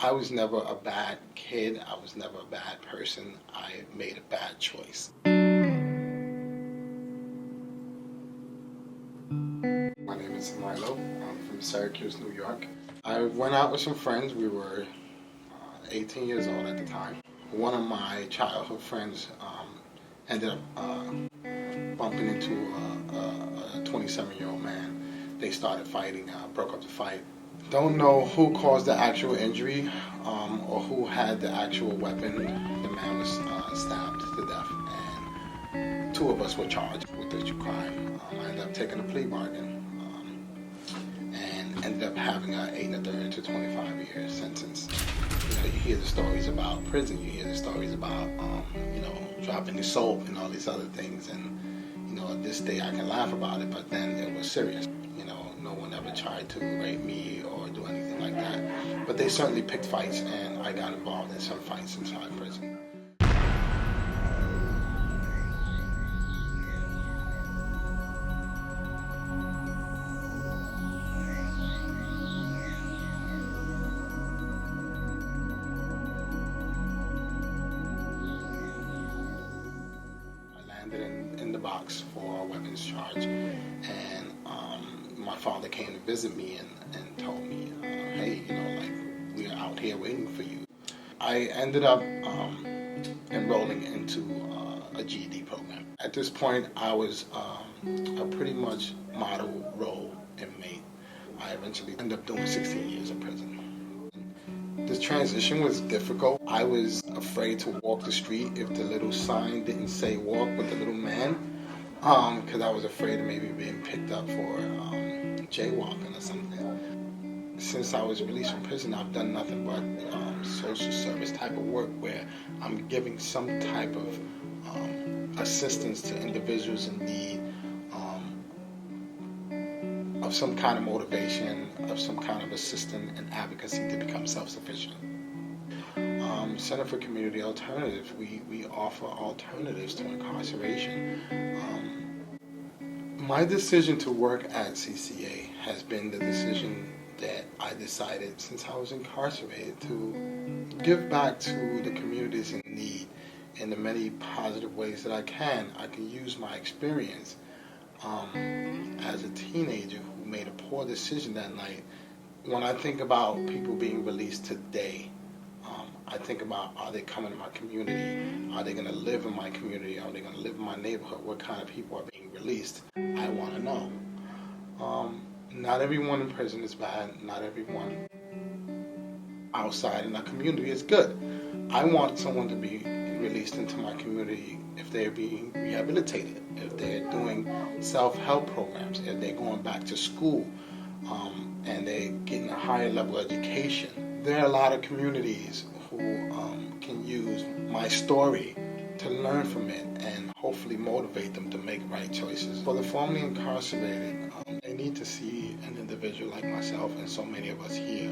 I was never a bad kid. I was never a bad person. I made a bad choice. My name is Milo. I'm from Syracuse, New York. I went out with some friends. We were 18 years old at the time. One of my childhood friends ended up bumping into a 27-year-old man. They started fighting, broke up the fight. Don't know who caused the actual injury or who had the actual weapon. The man was stabbed to death, and two of us were charged with the crime. I ended up taking a plea bargain and ended up having an 8 1/3 to 25-year sentence. You hear the stories about prison, you hear the stories about, dropping the soap and all these other things, and, this day I can laugh about it, but then it was serious. No one ever tried to rape me or do anything like that, but they certainly picked fights, and I got involved in some fights inside prison. In the box for a weapons charge, and my father came to visit me and told me, hey, we're out here waiting for you. I ended up enrolling into a GED program. At this point, I was a pretty much model role inmate. I eventually ended up doing 16 years in prison. The transition was difficult. I was afraid to walk the street if the little sign didn't say walk with the little man, because I was afraid of maybe being picked up for jaywalking or something. Since I was released from prison, I've done nothing but social service type of work where I'm giving some type of assistance to individuals in need of some kind of motivation, of some kind of assistance and advocacy to become self-sufficient. Center for Community Alternatives, we offer alternatives to incarceration. My decision to work at CCA has been the decision that I decided since I was incarcerated to give back to the communities in need in the many positive ways that I can. I can use my experience as a teenager who made a poor decision that night. When I think about people being released today, I think about, are they coming to my community? Are they going to live in my community? Are they going to live in my neighborhood? What kind of people are being released? I want to know. Not everyone in prison is bad. Not everyone outside in our community is good. I want someone to be released into my community if they're being rehabilitated, if they're doing self-help programs, if they're going back to school, and they're getting a higher level education. There are a lot of communities who can use my story to learn from it and hopefully motivate them to make right choices. For the formerly incarcerated, they need to see an individual like myself and so many of us here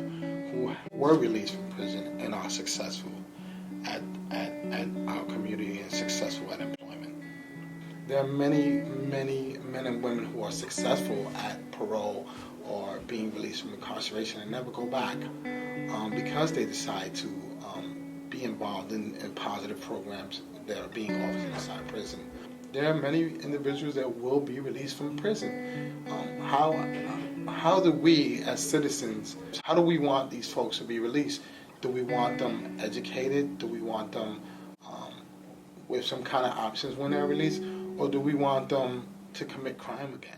who were released from prison and are successful at our community and successful at employment. There are many men and women who are successful at parole or being released from incarceration and never go back because they decide to be involved in positive programs that are being offered inside prison. There are many individuals that will be released from prison. How do we as citizens, how do we want these folks to be released? Do we want them educated? Do we want them with some kind of options when they're released? Or do we want them to commit crime again?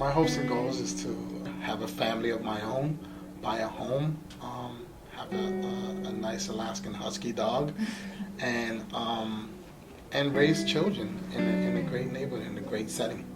My hopes and goals is to have a family of my own, buy a home, have a nice Alaskan Husky dog, and raise children in a great neighborhood, in a great setting.